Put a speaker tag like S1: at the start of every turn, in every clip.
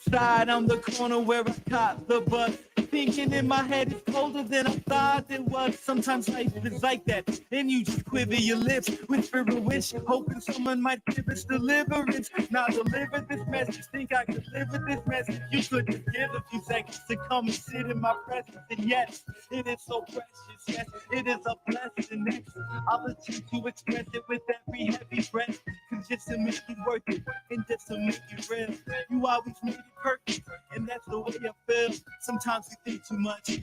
S1: Outside on the corner where I caught the bus. Thinking in my head it's colder than I thought it was. Sometimes life is like that, and you just quiver your lips, whisper a wish, hoping someone might give us deliverance. Now deliver this message, think I could live with this message. You could just give a few seconds to come and sit in my presence. And yes, it is so precious. Yes, it is a blessing. Next, I'll attempt to express it with every heavy breath. Cause just to make it worth it, and just to make it real, you always made it perfect, and that's the way I feel. Sometimes we think too much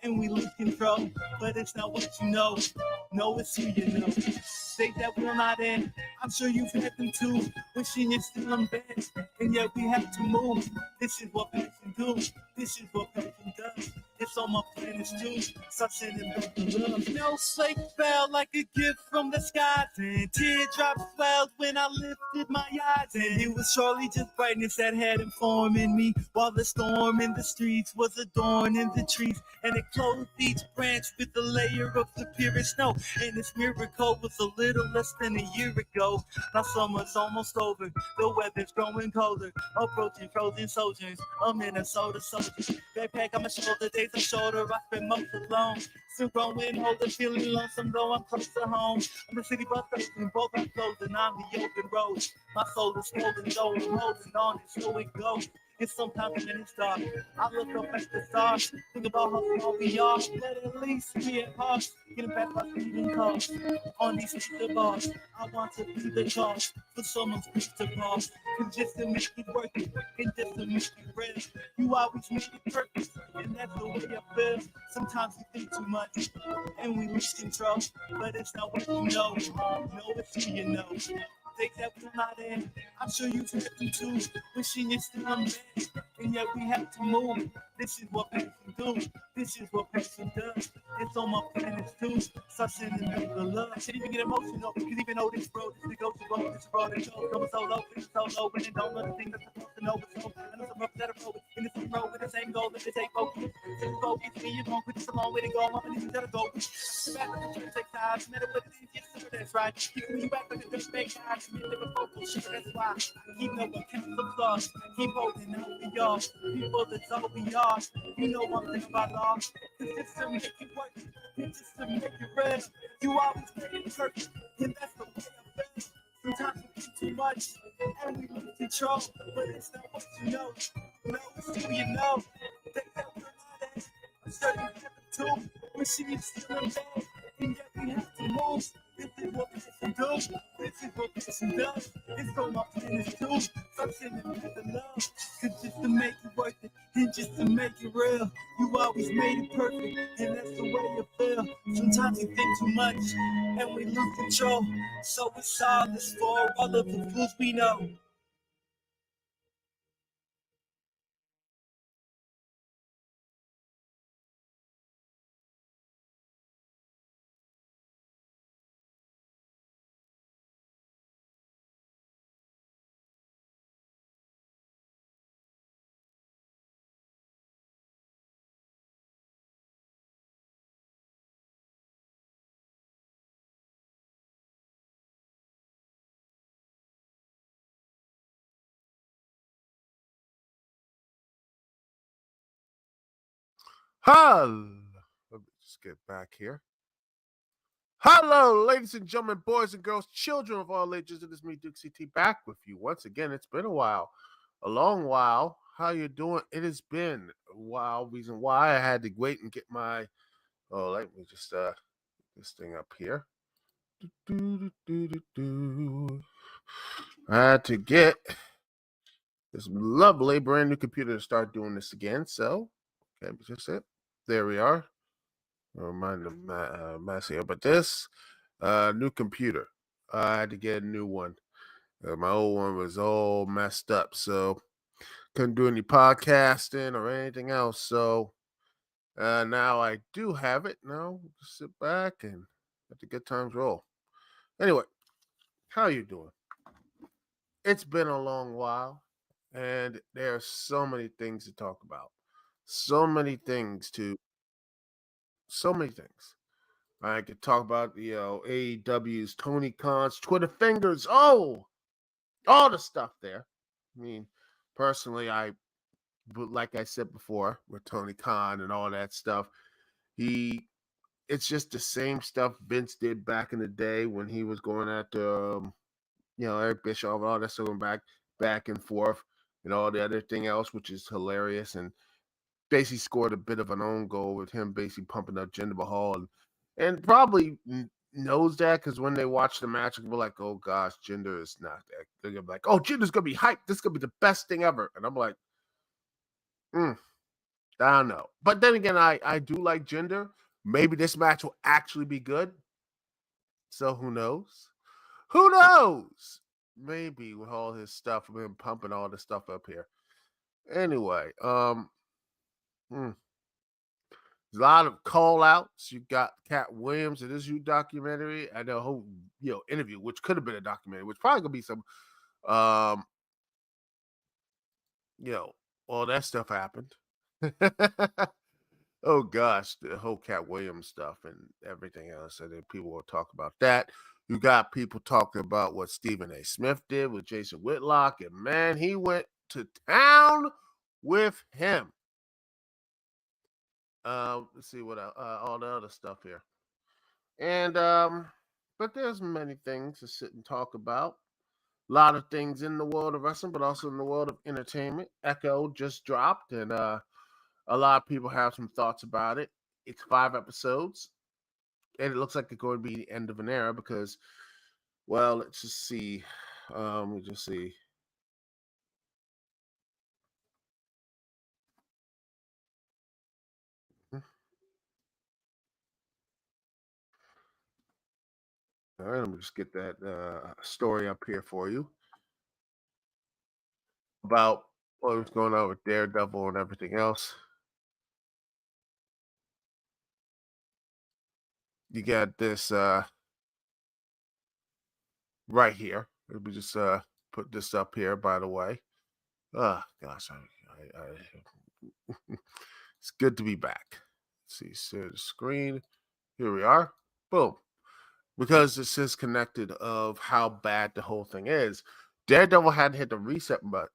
S1: and we lose control, but it's not what you know. No, it's who you know. Say that we're not in. I'm sure you've had them too. Wishing you're still in bed, and yet we have to move. This is what passion do. This is what passion does. It's on my planets too. Such an inventive love. Snowflake fell like a gift from the skies, and teardrops fell when I lifted my eyes. And it was surely just brightness that had informed in me, while the storm in the streets was adorning the trees, and it clothed each branch with a layer of the purest snow. And this miracle was a little less than a year ago. Now summer's almost over, the weather's growing colder, approaching frozen soldiers, a Minnesota soldier. Backpack on my shoulder, days are shorter, I spend most alone. Still growing older, feeling lonesome though I'm close to home. I'm the city bus station, both are closing on the open road. My soul is swollen though, I'm holding on, and so it goes. And sometimes when it's dark, I look up at the stars, think about how small we are, but at least we at heart, getting back my speeding cars. On these streets of bars, I want to be the cause for someone's grief to pause. And just to make it worth it, and just to make it real, you always make it perfect, and that's the way I feel. Sometimes we think too much, and we lose control, but it's not what you know. No, it's who you know. Take that we're not in. I'm sure you've heard them too. Wishing you're still in bed, and yet we have to move. This is what passion do. This is what passion does. It's on my planets too. Such an invincible love. I shouldn't even get emotional, because even though this road is negotiable, this road is so going solo, it's solo, and it don't know the thing that's supposed to know. But so I know some rough that are road, and it's a road with the same goal. If it ain't focus, it's focus. Me, you're going with this a long way to go. I'm gonna need to go. The back of the church takes time. No matter what it is, yes, sir, that's right. Keeping you back like a good fake guy. Never focus, shit, that's why I keep no accounts of flaws. Keep holding out for y'all. People, that's all we are. You know one thing about law. Cause it's to make it work. It's just to make it real. You always make it perfect. And that's the way I feel. Sometimes we do too much and we lose control. But it's not what you know. No, it's who you know. Think that we're not at. I'm certain heaven too. Wishing you still in bed. And yet we have to move. This is what passion do. This is what passion does. It's from my planets too. Something with the love. Cause just to make it worth it, and just to make it real, you always made it perfect, and that's the way you feel. Sometimes you think too much, and we lose control. So it's all this for all of the fools we know.
S2: Hello. Let me just get back here. Hello, ladies and gentlemen, boys and girls, children of all ages. It is me, Dukect, back with you once again. It's been a while, a long while. How you doing? It has been a while. Reason why I had to wait and get my. Oh, let me just this thing up here. I had to get this lovely brand new computer to start doing this again. So, okay, just it. There we are. Remind the mass here, but this new computer, I had to get a new one. My old one was all messed up, so couldn't do any podcasting or anything else. So now I do have it. Now just sit back and let the good times roll. Anyway, how you doing? It's been a long while, and there are so many things to talk about. So many things to. So many things. I could talk about AEW's Tony Khan's Twitter fingers. Oh, all the stuff there. I mean, personally, but like I said before, with Tony Khan and all that stuff, it's just the same stuff Vince did back in the day when he was going after, Eric Bischoff and all that stuff, going back and forth, and all the other thing else, which is hilarious. And basically scored a bit of an own goal with him basically pumping up Jinder Mahal, and probably knows that because when they watch the match, they'll be like, "Oh gosh, Jinder is not that." They're gonna be like, "Oh, Jinder's gonna be hyped. This is gonna be the best thing ever," and I'm like, I don't know. But then again, I do like Jinder. Maybe this match will actually be good. So who knows? Who knows? Maybe with all his stuff, with him pumping all this stuff up here. Anyway, there's a lot of call outs. You got Cat Williams in this documentary. I know whole interview, which could have been a documentary, which probably gonna be some um, all that stuff happened. Oh gosh, the whole Cat Williams stuff and everything else. And then people will talk about that. You got people talking about what Stephen A. Smith did with Jason Whitlock, and man, he went to town with him. Let's see what all the other stuff here. And but there's many things to sit and talk about. A lot of things in the world of wrestling, but also in the world of entertainment. Echo just dropped, and a lot of people have some thoughts about it. It's 5 episodes, and it looks like it's going to be the end of an era because, well, let's just see. Let me just see. All right, let me just get that story up here for you about what was going on with Daredevil and everything else. You got this right here. Let me just put this up here, by the way. Oh, gosh. It's good to be back. Let's see, share the screen. Here we are. Boom. Because this is connected of how bad the whole thing is. Daredevil had to hit the reset button,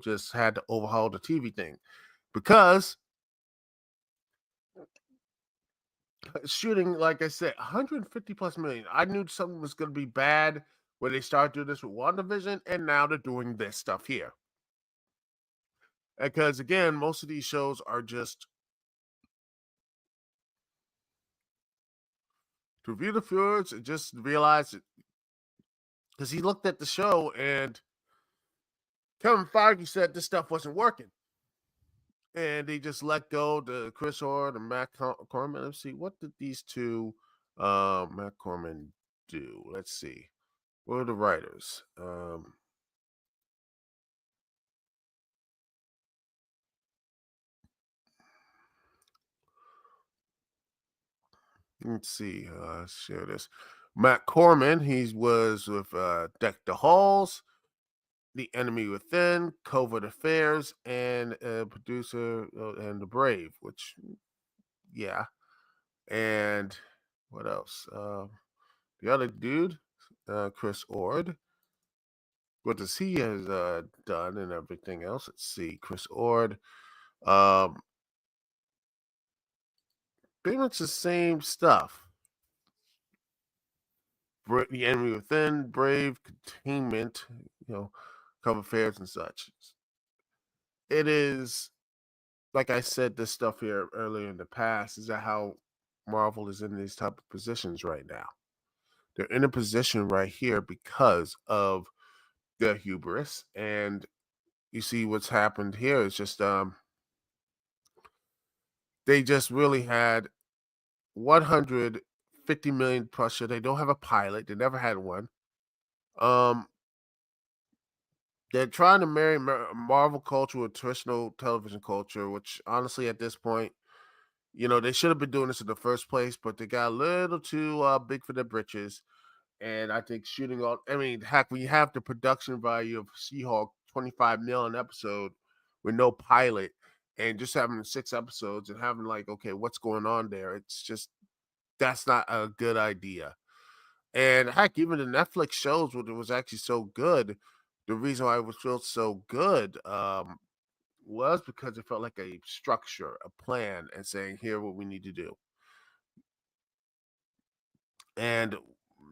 S2: just had to overhaul the TV thing because shooting, like I said, 150 plus million. I knew something was going to be bad when they started doing this with WandaVision, and now they're doing this stuff here. Because again, most of these shows are just to review the viewers and just realize it. Because he looked at the show and Kevin Feige said this stuff wasn't working. And they just let go to Chris Ord and Matt Corman. Let's see, what did these two, Matt Corman, do? Let's see. What are the writers? Let's see. Share this. Matt Corman, he was with Deck the Halls, The Enemy Within, Covert Affairs, and producer and The Brave, which, yeah. And what else? The other dude, Chris Ord. What does he has done and everything else? Let's see. Chris Ord. Pretty much the same stuff. The Enemy Within, Brave, Containment, Cover Affairs and such. It is, like I said, this stuff here earlier in the past, is that how Marvel is in these type of positions right now. They're in a position right here because of their hubris. And you see what's happened here is just they just really had 150 million plus show. They don't have a pilot. They never had one. They're trying to marry Marvel culture with traditional television culture, which honestly, at this point, they should have been doing this in the first place, but they got a little too big for their britches. And I think shooting all, I mean, heck, when you have the production value of She-Hulk, 25 mil an episode with no pilot and just having 6 episodes and having like, okay, what's going on there? It's just, that's not a good idea. And heck, even the Netflix shows when it was actually so good, the reason why it was felt so good was because it felt like a structure, a plan, and saying, here what we need to do. And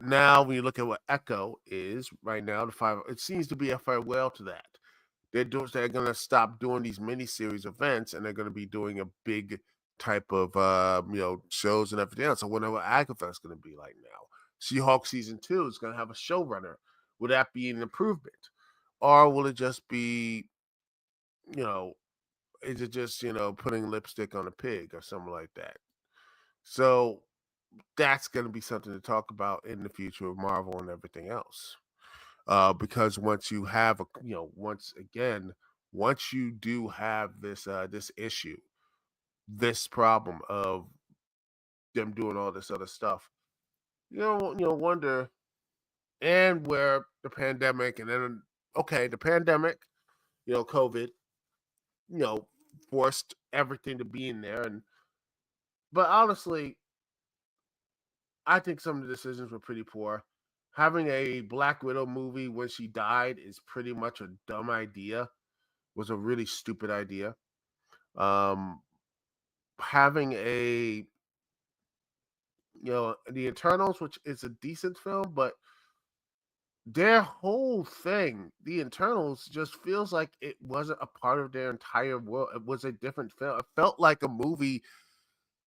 S2: now when you look at what Echo is right now, the five, it seems to be a farewell to that. They're going to stop doing these mini-series events, and they're going to be doing a big type of shows and everything else. I wonder what Agafest is going to be like now. She-Hulk season 2 is going to have a showrunner. Would that be an improvement, or will it just be, you know, is it just putting lipstick on a pig or something like that? So that's going to be something to talk about in the future of Marvel and everything else. Because once you have once you do have this issue, this problem of them doing all this other stuff, wonder, and where the pandemic, and then the pandemic, COVID, you know, forced everything to be in there, but honestly, I think some of the decisions were pretty poor. Having a Black Widow movie when she died is pretty much a dumb idea. Was a really stupid idea. Um, Having the Eternals, which is a decent film, but their whole thing, the Eternals, just feels like it wasn't a part of their entire world. It was a different film. It felt like a movie.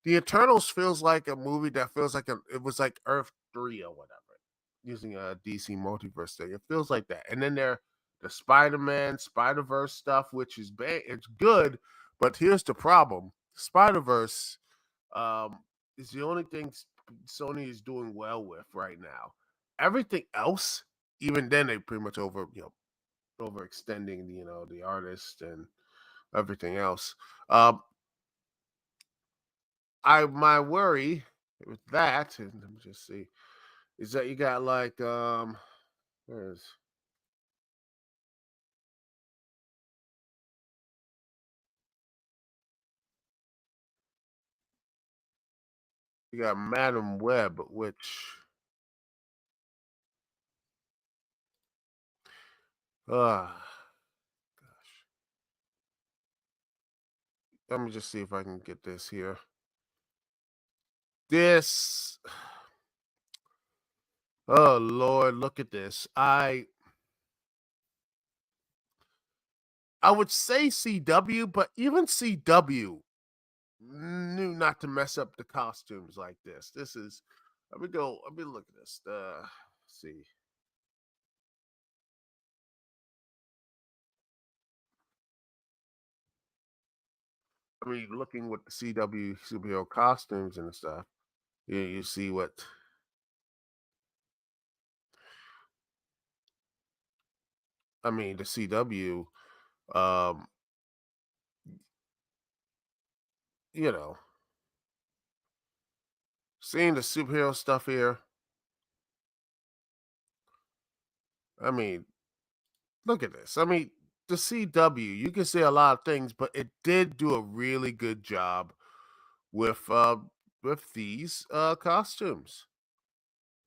S2: The Eternals feels like a movie that feels like it was like Earth 3 or whatever, using a DC multiverse thing. It feels like that. And then the Spider-Man, Spider-Verse stuff, which is bad. It's good, but here's the problem. Spider-Verse is the only thing Sony is doing well with right now. Everything else, even then, they pretty much overextending the artist and everything else. My worry with that, and let me just see, is that you got like where's you got Madam Web, which uh let me just see if I can get this here. This oh Lord, look at this. I would say CW, but even CW knew not to mess up the costumes like this. This is let me look at this. See. I mean, looking with the CW superhero costumes and stuff, you see what I mean. The CW, um, you know, seeing the superhero stuff here. I mean, look at this. I mean, the CW, you can say a lot of things, but it did do a really good job with uh with these costumes.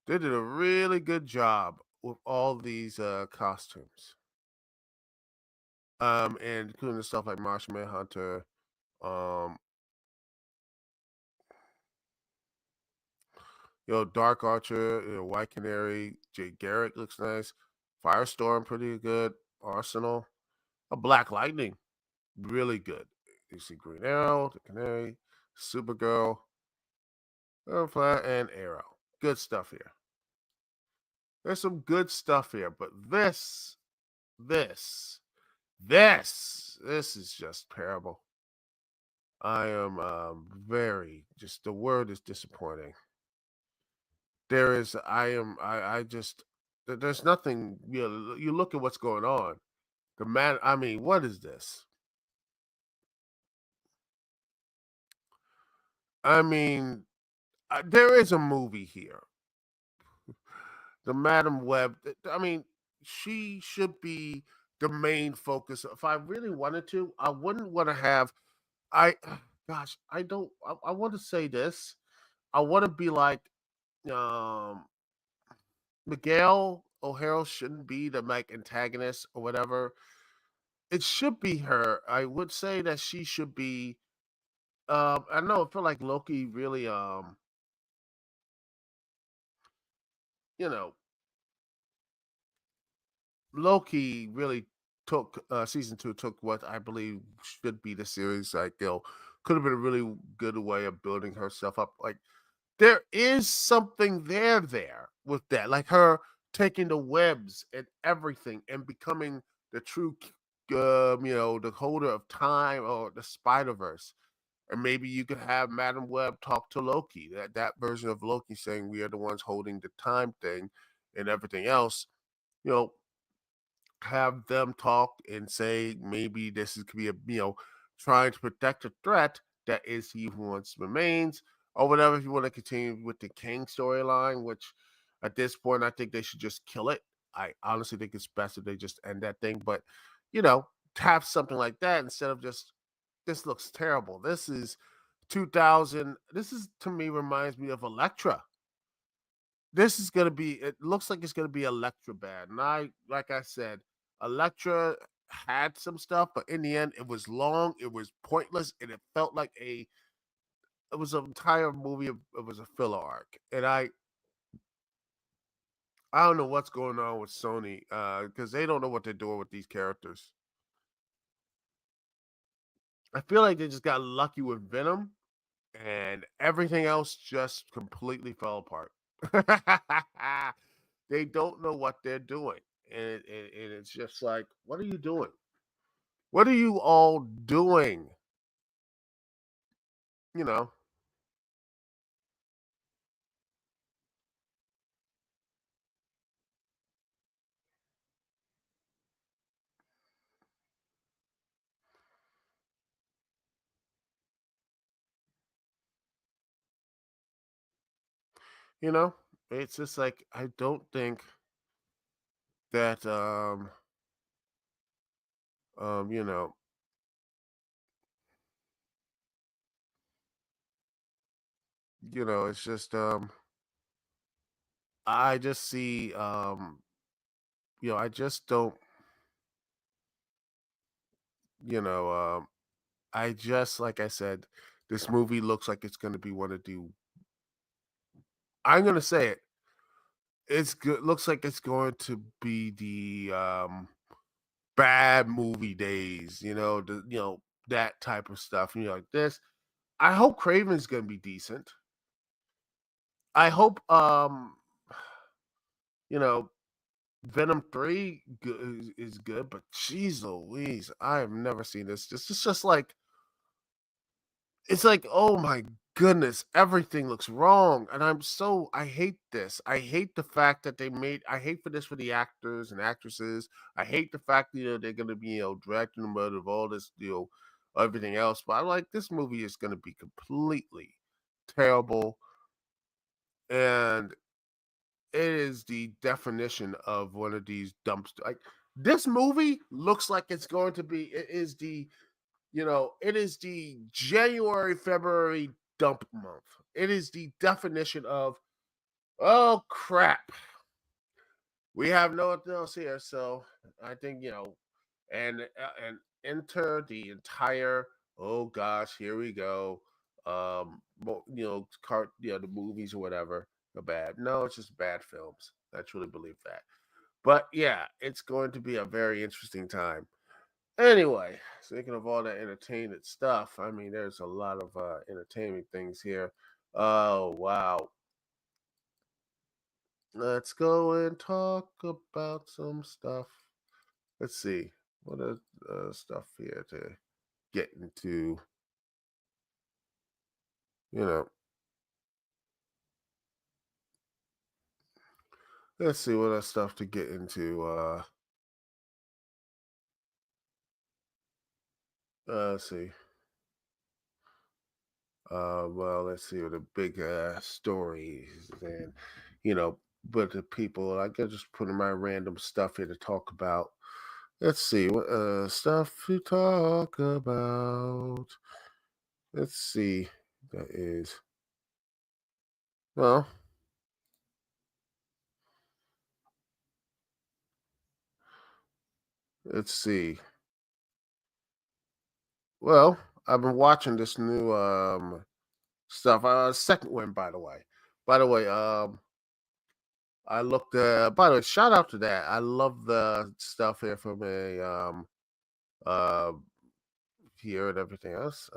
S2: They did a really good job with all these costumes. And including the stuff like Martian Manhunter, um, Dark Archer, White Canary, Jay Garrick looks nice. Firestorm, pretty good. Arsenal. A Black Lightning, really good. You see Green Arrow, the Canary, Supergirl, Firefly, and Arrow. Good stuff here. There's some good stuff here, but this, this is just terrible. I am very just the word is disappointing. There is I just there's nothing. You look at what's going on. The man, I mean, what is this? I mean, there is a movie here. The Madam Web. I mean, she should be the main focus. If I really wanted to, I wouldn't want to have. I, gosh, I don't. I want to say this. I want to be like um Miguel O'Hara shouldn't be the like antagonist or whatever. It should be her. I would say that she should be. I know. I feel like Loki really. You know, Loki really took season two took what I believe should be the series. Like, could have been a really good way of building herself up. Like, there is something there with that, like her taking the webs and everything and becoming the true, the holder of time or the Spider Verse. And maybe you could have Madam Web talk to Loki, that version of Loki saying we are the ones holding the time thing and everything else. You know, have them talk and say maybe this is could be a trying to protect a threat that is he who once remains or whatever. If you want to continue with the King storyline, which at this point I think they should just kill it. I honestly think it's best if they just end that thing. But you know, have something like that instead of just this looks terrible. This is 2000. This is to me reminds me of Elektra. This is gonna be. It looks like it's gonna be Elektra bad. And like I said, Elektra had some stuff, but in the end, it was long. It was pointless, and it felt like a. It was an entire movie. It was a filler arc, and I don't know what's going on with Sony because they don't know what they're doing with these characters. I feel like they just got lucky with Venom, and everything else just completely fell apart. They don't know what they're doing, and it's just like, what are you doing? What are you all doing? You know, you know. It's just like I don't think that um you know it's just I just see I just don't you know I just like I said, this movie looks like it's going to be one of the. I'm going to say it. It's good. Looks like it's going to be the bad movie days. That type of stuff. Like this. I hope Craven's going to be decent. I hope you know Venom 3 is good, but jeez Louise, I have never seen this. This is just like it's like, oh my goodness, everything looks wrong. And I hate this. I hate the fact that I hate for this for the actors and actresses. I hate the fact that they're gonna be, directing the murder of all this, everything else. But I like this movie is gonna be completely terrible. And it is the definition of one of these dumpster. Like this movie looks like it's going to be. It is the January February dump month. It is the definition of oh crap. We have no one else here, so I think and enter the entire. Oh gosh, here we go. The movies or whatever are bad. No, it's just bad films. I truly believe that. But yeah, it's going to be a very interesting time. Anyway, speaking of all that entertainment stuff, I mean, there's a lot of entertainment things here. Oh wow, let's go and talk about some stuff. Let's see what is stuff here to get into. You know, let's see what other stuff to get into. Let's see. Well, let's see what the big stories and but the people. I can just put in my random stuff here to talk about. Let's see what stuff to talk about. Let's see. That is. Well, let's see. Well, I've been watching this new stuff. Second win, by the way. By the way, I looked. By the way, shout out to that. I love the stuff here from a uh here and everything else.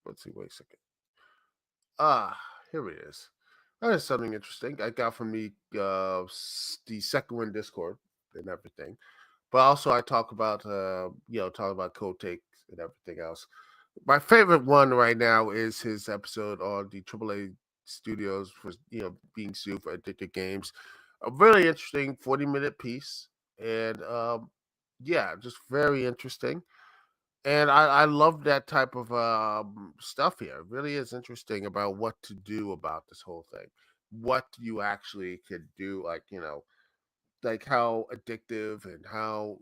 S2: Let's see. Wait a second. Ah, here it is. That is something interesting I got from the second win Discord and everything. But also, I talk about talk about code takes and everything else. My favorite one right now is his episode on the AAA studios for being sued for addicted games. A really interesting 40-minute piece, and yeah, just very interesting. And I love that type of stuff here. It really is interesting about what to do about this whole thing. What you actually could do, like how addictive and how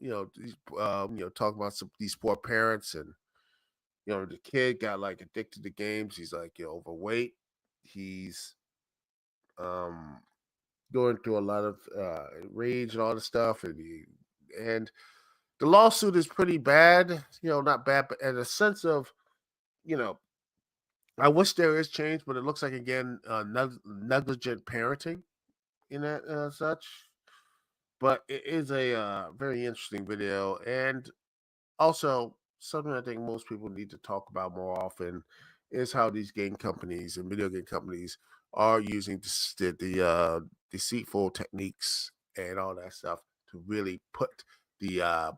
S2: talking about these poor parents and the kid got like addicted to games. He's like overweight. He's um going through a lot of rage and all this stuff, and the lawsuit is pretty bad. Not bad, but in a sense of you know I wish there is change, but it looks like again negligent parenting in that such. But it is a very interesting video, and also something I think most people need to talk about more often is how these game companies and video game companies are using the deceitful techniques and all that stuff to really put the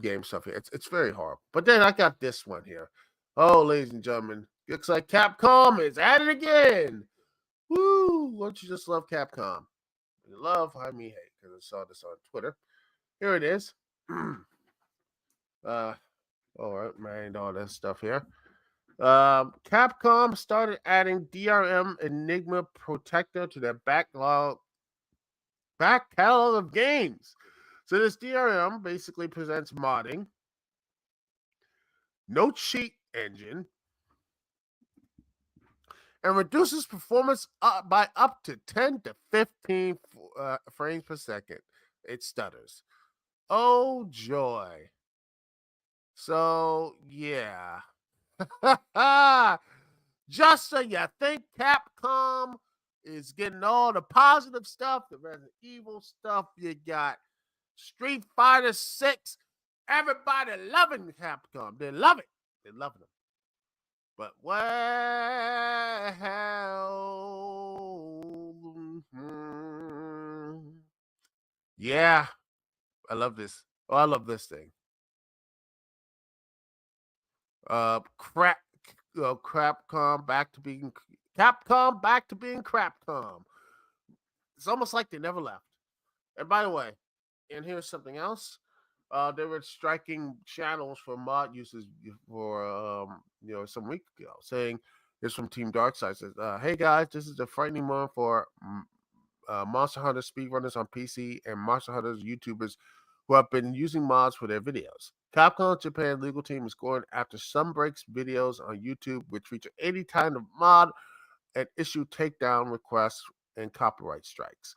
S2: game stuff here. It's very horrible. But then I got this one here. Oh, ladies and gentlemen, looks like Capcom is at it again. Woo! Don't you just love Capcom? You love, I mean, hey, because I saw this on Twitter. Here it is. uh, all right, man, all that stuff here. Capcom started adding DRM Enigma Protector to their back catalog of games. So this DRM basically presents modding, no cheat engine, and reduces performance by up to 10 to 15 frames per second. It stutters. Oh, joy. So, yeah. Just so you think Capcom is getting all the positive stuff, the Resident Evil stuff, you got Street Fighter 6. Everybody loving Capcom. They love it. They're loving them. But well, yeah, I love this. Oh, I love this thing. Crap, Crapcom back to being Capcom back to being Crapcom. It's almost like they never left. And by the way, and here's something else. They were striking channels for mod uses for some week ago, saying it's from Team Darkside says, "Hey guys, this is the frightening moment for Monster Hunter speedrunners on PC and Monster Hunter YouTubers who have been using mods for their videos. Capcom Japan legal team is going after Sunbreak's videos on YouTube, which feature 80 times of mod and issue takedown requests and copyright strikes.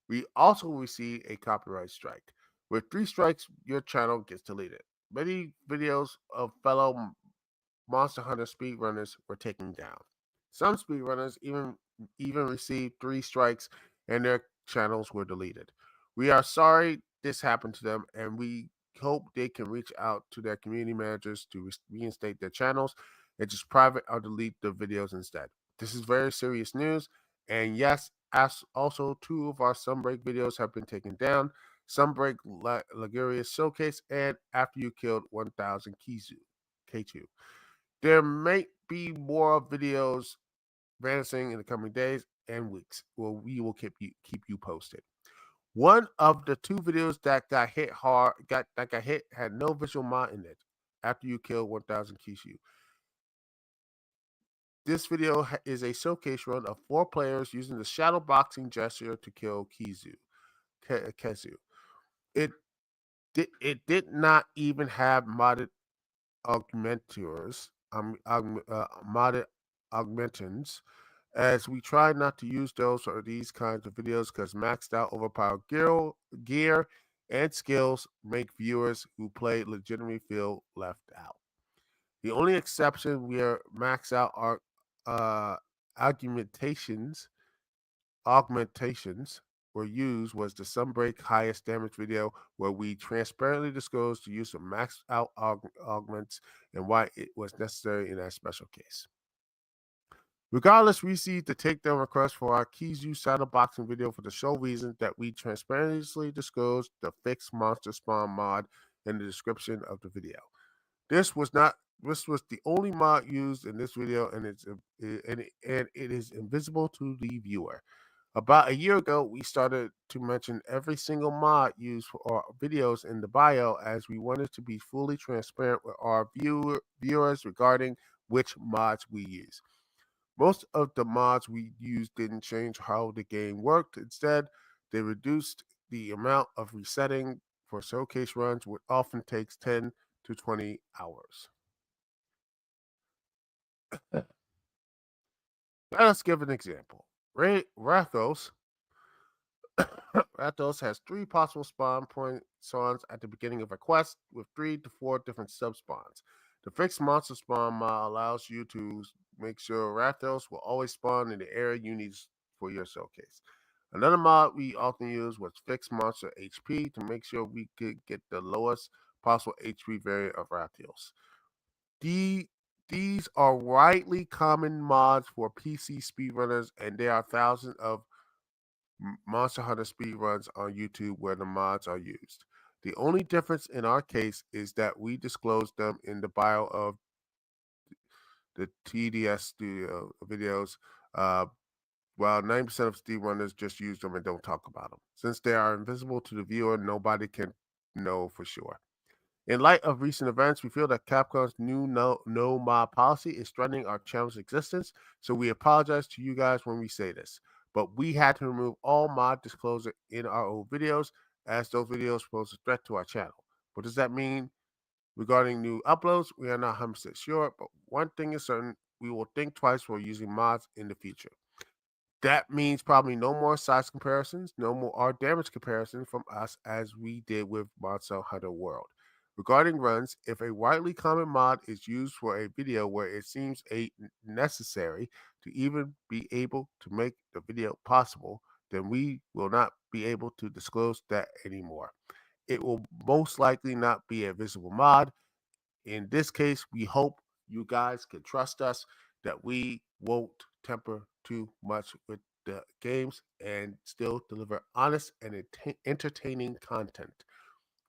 S2: We also receive a copyright strike. With 3 strikes, your channel gets deleted. Many videos of fellow Monster Hunter speedrunners were taken down. Some speedrunners even received 3 strikes and their channels were deleted. We are sorry this happened to them, and we hope they can reach out to their community managers to reinstate their channels and just private or delete the videos instead. This is very serious news. And yes, as also 2 of our Sunbreak videos have been taken down. Sunbreak Liguria's Showcase and After You Killed 1000 K2. There may be more videos vanishing in the coming days and weeks. Well, we will keep you posted. One of the 2 videos that got hit hard, got hit, had no visual mod in it. After You Kill 1000 Kishu. This video is a showcase run of 4 players using the shadow boxing gesture to kill Kezu. It did not even have modded augmenters, modded augmentants. as we try not to use those or these kinds of videos because maxed out overpowered gear and skills make viewers who play legitimately feel left out. The only exception where max out are uh, augmentations augmentations were used was the Sunbreak highest damage video where we transparently disclosed the use of maxed out augments and why it was necessary in that special case. Regardless, we see the takedown request for our Kizu shadowboxing video for the show reason that we transparently disclosed the fixed monster spawn mod in the description of the video. This was not. This was the only mod used in this video, and it is invisible to the viewer. About a year ago, we started to mention every single mod used for our videos in the bio as we wanted to be fully transparent with our viewers regarding which mods we use. Most of the mods we used didn't change how the game worked. Instead, they reduced the amount of resetting for showcase runs, which often takes 10 to 20 hours. Let's give an example. Rathos Rathos has 3 possible spawn point spawns at the beginning of a quest with 3 to 4 different sub-spawns. The fixed monster spawn mod allows you to make sure Rathos will always spawn in the area you need for your showcase. Another mod we often use was fixed monster HP to make sure we could get the lowest possible HP variant of Rathos. These are widely common mods for PC speedrunners, and there are thousands of Monster Hunter speedruns on YouTube where the mods are used. The only difference in our case is that we disclose them in the bio of the TDS Studio videos, uh, while 90% of speedrunners just use them and don't talk about them. Since they are invisible to the viewer, nobody can know for sure. In light of recent events, we feel that Capcom's new no mod policy is threatening our channel's existence, so we apologize to you guys when we say this. But we had to remove all mod disclosure in our old videos, as those videos pose a threat to our channel. What does that mean regarding new uploads? We are not 100% sure, but one thing is certain, we will think twice for using mods in the future. That means probably no more size comparisons, no more art damage comparisons from us as we did with Monster Hunter World. Regarding runs, if a widely common mod is used for a video where it seems necessary to even be able to make the video possible, then we will not be able to disclose that anymore. It will most likely not be a visible mod. In this case, we hope you guys can trust us that we won't temper too much with the games and still deliver honest and entertaining content.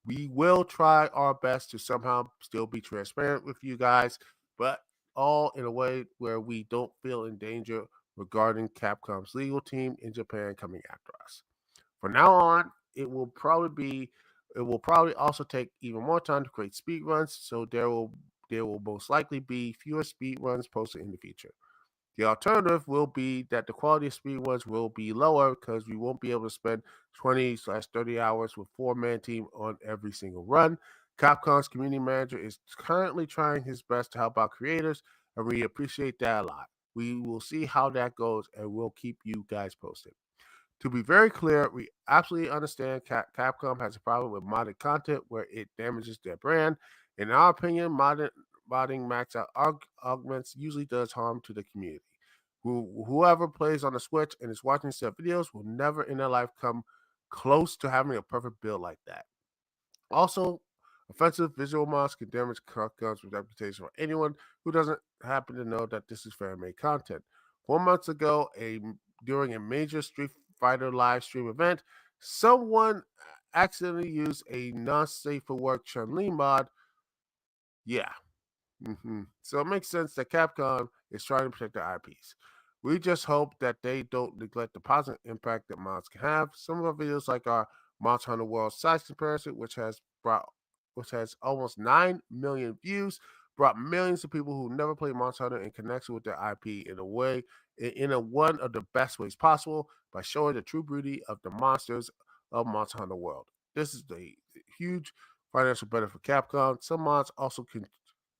S2: We will try our best to somehow still be transparent with you guys, but all in a way where we don't feel in danger regarding Capcom's legal team in Japan coming after us. From now on, it will probably also take even more time to create speed runs, so there will most likely be fewer speed runs posted in the future. The alternative will be that the quality of speed runs will be lower because we won't be able to spend 20/30 hours with 4-man team on every single run. Capcom's community manager is currently trying his best to help out creators, and we appreciate that a lot. We will see how that goes, and we'll keep you guys posted. To be very clear, we absolutely understand Capcom has a problem with modded content where it damages their brand. In our opinion, modding max out augments usually does harm to the community. Whoever plays on the Switch and is watching said videos will never in their life come close to having a perfect build like that. Also, offensive visual mods can damage Capcom's reputation for anyone who doesn't happen to know that this is fan made content. 4 months ago, during a major Street Fighter live stream event, someone accidentally used a non-safe for work Chun Li mod. Yeah, So it makes sense that Capcom is trying to protect their IPs. We just hope that they don't neglect the positive impact that mods can have. Some of our videos, like our Monster Hunter World size comparison, which has almost 9 million views, brought millions of people who never played Monster Hunter in connection with their IP in a one of the best ways possible by showing the true beauty of the monsters of Monster Hunter World. This is a huge financial benefit for Capcom. Some mods also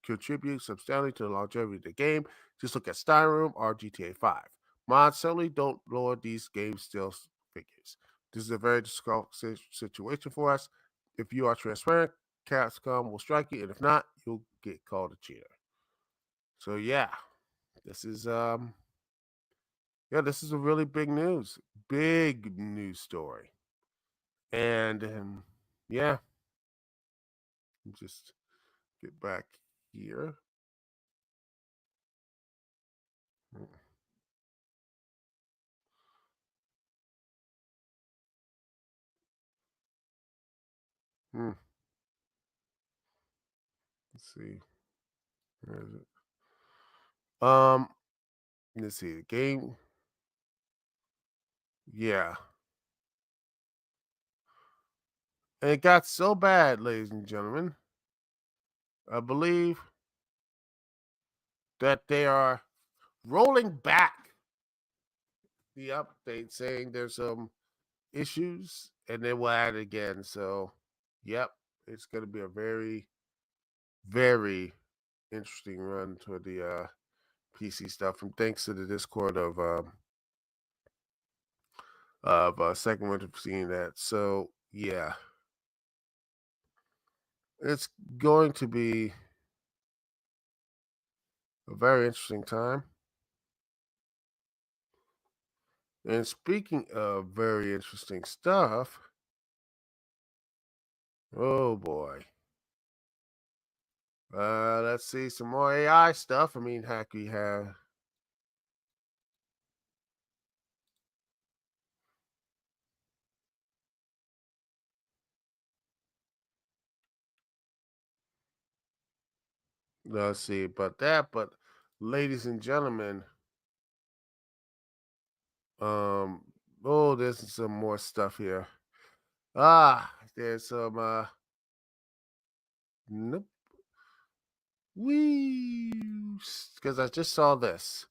S2: contribute substantially to the longevity of the game. Just look at Room or GTA 5. Mods certainly don't lower these game still figures. This is a very difficult situation for us. If you are transparent, Capcom will strike you, and if not, you'll get called a cheater. So yeah, this is this is a really big news story, and yeah, just get back here. Hmm. Let's see. Where is it? Let's see. The game. Yeah, and it got so bad, ladies and gentlemen. I believe that they are rolling back the update, saying there's some issues, and then we'll add it again. So, yep, it's going to be a very interesting run to the PC stuff. And thanks to the Discord of Second Winter for seeing that. So, yeah, it's going to be a very interesting time. And speaking of very interesting stuff, oh boy. Let's see some more AI stuff. I mean, heck, we have. Let's see about that, but ladies and gentlemen, um, oh, there's some more stuff here. There's some nope, we because I just saw this.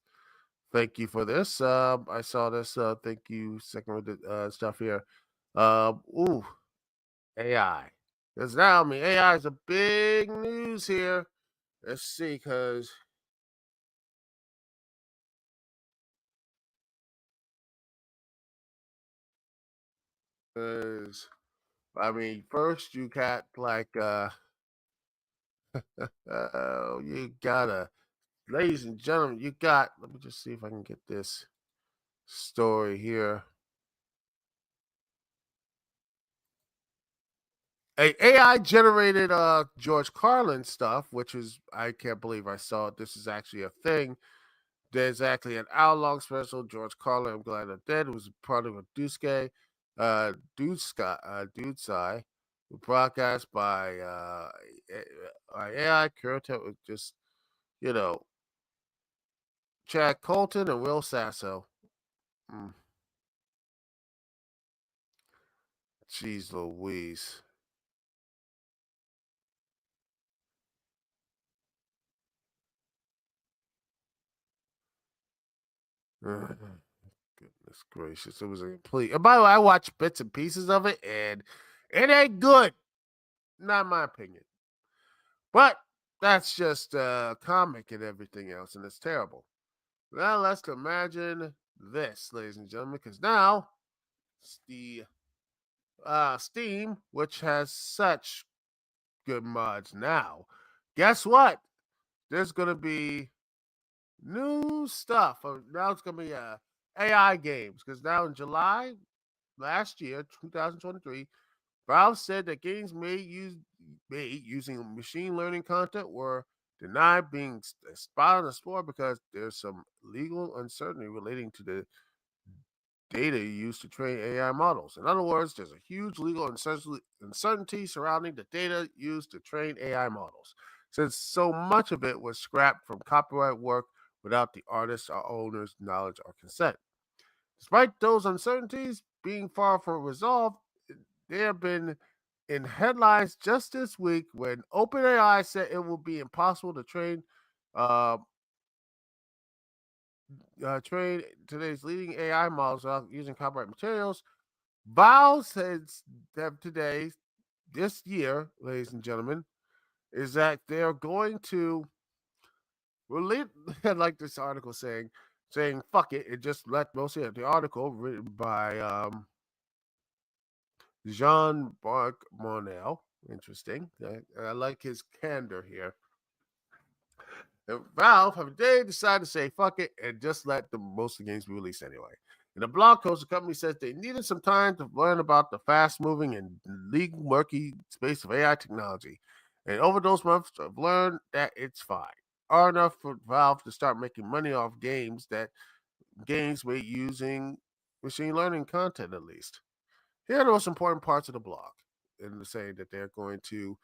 S2: Thank you for this. I saw this. Thank you. Second with the stuff here. Ooh, AI. Because now, I mean, AI is a big news here. Let's see, because I mean, first you got like you gotta, ladies and gentlemen, you got. Let me just see if I can get this story here. A AI generated George Carlin stuff, which is I can't believe I saw it. This is actually a thing. There's actually an hour-long special. George Carlin, I'm glad I'm dead. It was part of a Dudesai, broadcast by AI. Curator was just, you know, Chad Colton and Will Sasso. Mm, Jeez Louise. Goodness gracious. It was a complete. And by the way, I watched bits and pieces of it, and it ain't good. Not in my opinion. But that's just comic and everything else, and it's terrible. Now let's imagine this, ladies and gentlemen, because now the Steam, which has such good mods now, guess what? There's gonna be new stuff. Now it's gonna be AI games because now in July last year, 2023, Valve said that games made using machine learning content were denied being spotted on the store because there's some legal uncertainty relating to the data used to train AI models. In other words, there's a huge legal uncertainty surrounding the data used to train AI models, since so much of it was scrapped from copyright work without the artist's or owner's knowledge or consent. Despite those uncertainties being far from resolved, they have been in headlines just this week when OpenAI said it will be impossible to uh, train today's leading AI models without using copyright materials. Valve says that today, this year, ladies and gentlemen, is that they are going to release, like this article saying, saying fuck it and just let mostly the article written by Jean Marc Monel. Interesting. I like his candor here. And Valve have today decided to say fuck it and just let the most of the games be released anyway. In a blog post, the company says they needed some time to learn about the fast-moving and legal murky space of AI technology. And over those months, I've learned that it's fine. Are enough for Valve to start making money off games made using machine learning content at least. Here are the most important parts of the blog. And saying that they're updating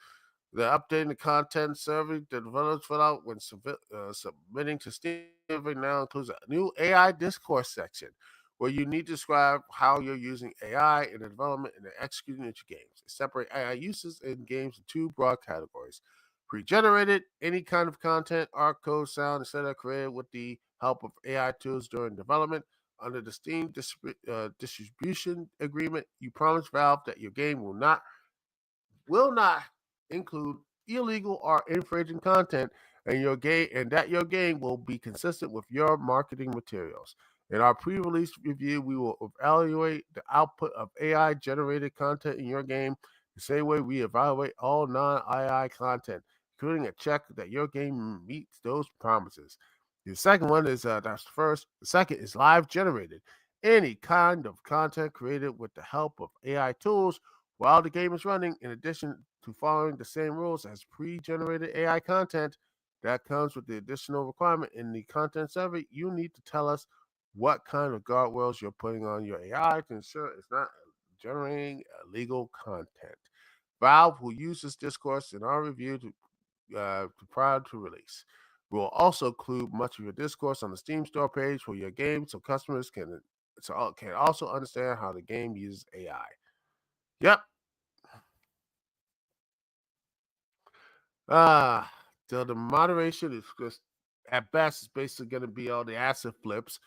S2: the content survey the developers fill out when submitting to Steam. Every now includes a new AI discourse section where you need to describe how you're using AI in the development and the executing of your games. They separate AI uses in games in two broad categories. Pre-generated, any kind of content, art, code, sound, etc., created with the help of AI tools during development. Under the Steam distribution agreement, you promise Valve that your game will not include illegal or infringing content, and that your game will be consistent with your marketing materials. In our pre-release review, we will evaluate the output of AI generated content in your game the same way we evaluate all non-AI content, including a check that your game meets those promises. The second one is that's the first. The second is live generated. Any kind of content created with the help of AI tools while the game is running, in addition to following the same rules as pre-generated AI content, that comes with the additional requirement in the content survey. You need to tell us what kind of guardrails you're putting on your AI to ensure it's not generating illegal content. Valve will use this discourse in our review prior to release. We will also include much of your discourse on the Steam store page for your game so customers can also understand how the game uses AI. Yep. So the moderation is just at best it's basically going to be all the asset flips.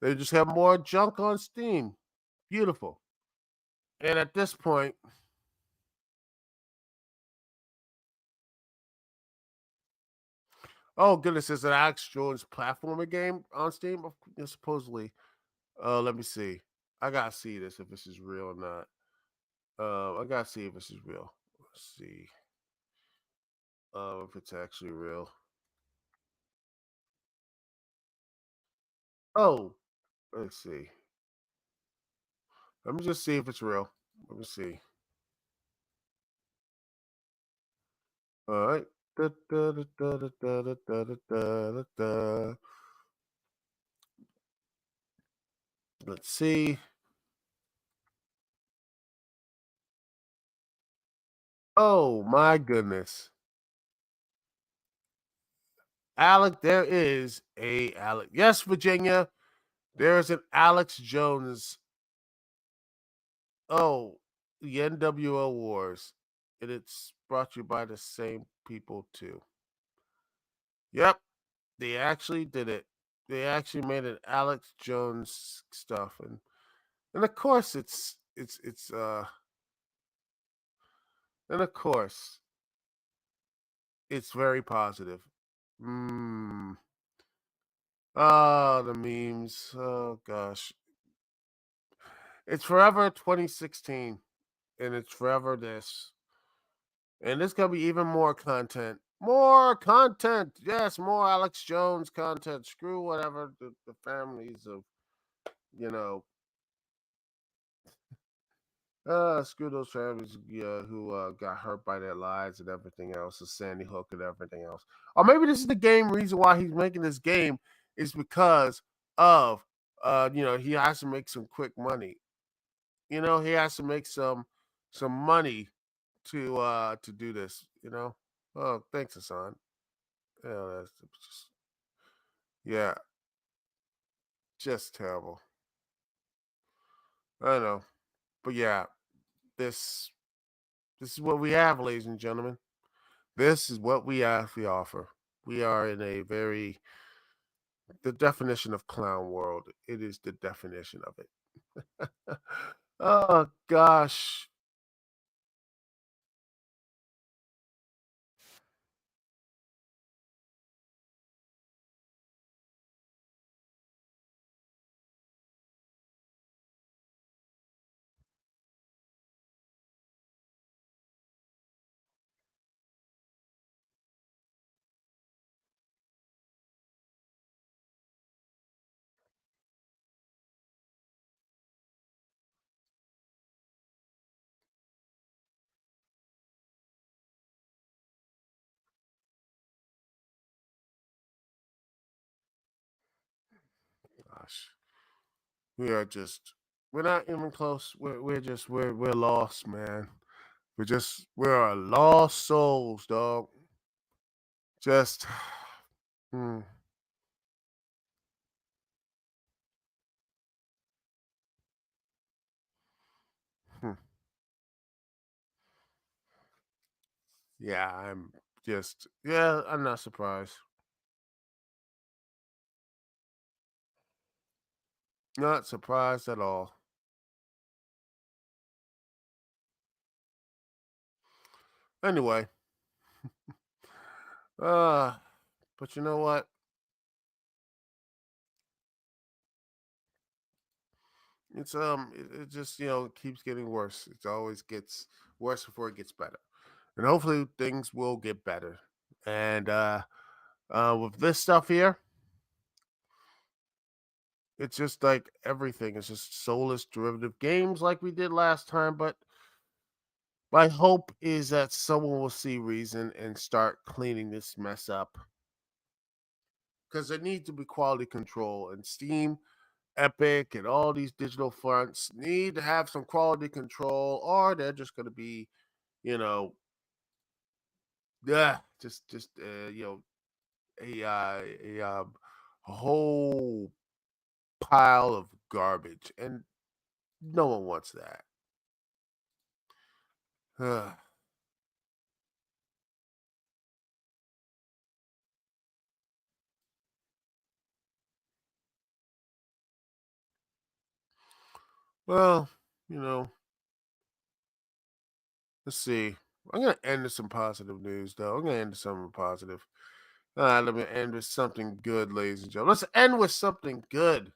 S2: They just have more junk on Steam. Beautiful. And at this point, oh goodness, is an Alex Jones platformer game on Steam? Supposedly. Let me see. I gotta see this if this is real or not. I gotta see if this is real. Let's see. If it's actually real. Oh, let's see. Let me just see if it's real. Let me see. All right. Da, da, da, da, da, da, da, da, da, da, da. Let's see. Oh my goodness. Alec, there is a Alec. Yes, Virginia. There is an Alex Jones. Oh, the NWO Wars. And it's brought to you by the same people too. Yep. They actually did it. They actually made an Alex Jones stuff. And of course it's and of course it's very positive. Mm. Oh, the memes. Oh gosh. It's forever 2016. And it's forever this. And there's gonna be even more content. More content. Yes, more Alex Jones content. Screw whatever the families of, you know, screw those families who got hurt by their lives and everything else, the Sandy Hook and everything else. Or maybe this is the game reason why he's making this game is because of he has to make some quick money. He has to make some money to do this. Oh, thanks, Hassan. Yeah, that's just yeah, just terrible. I know, but yeah, this this is what we have, ladies and gentlemen. This is what we actually offer. We are in a very the definition of clown world. It is the definition of it. Oh gosh. gosh. We're not even close. We're lost, man. We're lost souls, dog. Just hmm, hmm. Yeah, I'm not surprised. Not surprised at all. Anyway, uh but you know what? It just, keeps getting worse. It always gets worse before it gets better. And hopefully things will get better. And with this stuff here, it's just like everything. It's just soulless derivative games like we did last time. But my hope is that someone will see reason and start cleaning this mess up. Because there needs to be quality control. And Steam, Epic, and all these digital fronts need to have some quality control, or they're just going to be, you know, yeah, just a whole pile of garbage, and no one wants that. Well, you know, let's see. I'm gonna end with some positive news, though. I'm gonna end with something positive. Let me end with something good, ladies and gentlemen. Let's end with something good.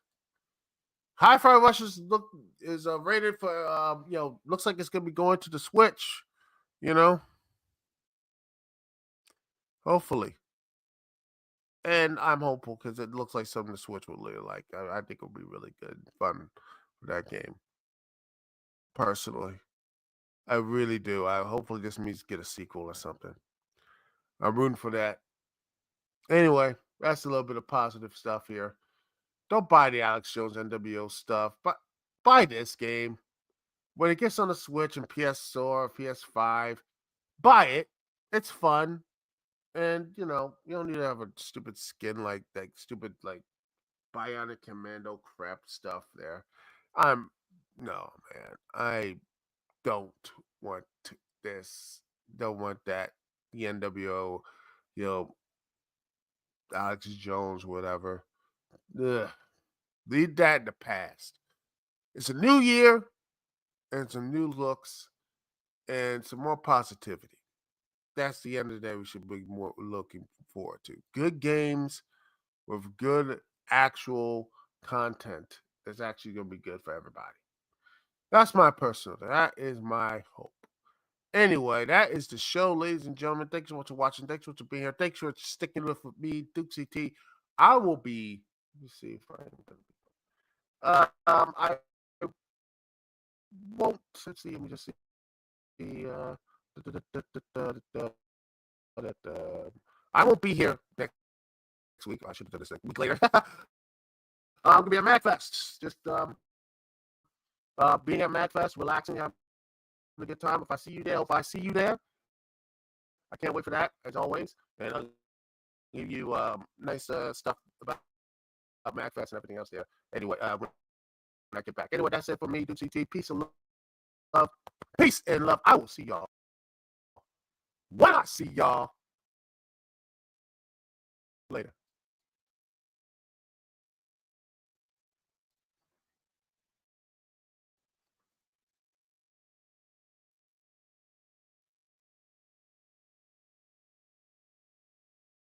S2: Hi-Fi Rush is rated for looks like it's gonna be going to the Switch. You know, hopefully, and I'm hopeful because it looks like something the Switch will really like. I think it'll be really good, and fun for that game. Personally, I really do. I hopefully this means get a sequel or something. I'm rooting for that. Anyway, that's a little bit of positive stuff here. Don't buy the Alex Jones NWO stuff, but buy this game. When it gets on the Switch and PS4, PS5, buy it. It's fun. And you don't need to have a stupid skin like that stupid like Bionic Commando crap stuff there. I'm no man. I don't want this. Don't want that. The NWO, you know, Alex Jones, whatever. Ugh. Leave that in the past. It's a new year and some new looks and some more positivity. That's the end of the day we should be more looking forward to. Good games with good actual content that's actually going to be good for everybody. That's my personal. That is my hope. Anyway, that is the show, ladies and gentlemen. Thanks so much for watching. Thanks so much for being here. Thanks for sticking with me, Dukect. I will be. Let me see if I am going to be. I won't. Let's see. Let me just see. I won't be here next week. I should have done this a week later. I'm gonna be at MagFest. Just being at MagFest, relaxing, having a good time. If I see you there, if I see you there, I can't wait for that as always. And I'll give you nice stuff about MagFest and everything else there. Anyway, when I get back. Anyway, that's it for me. Dukect. Peace and love. Peace and love. I will see y'all when I see y'all later.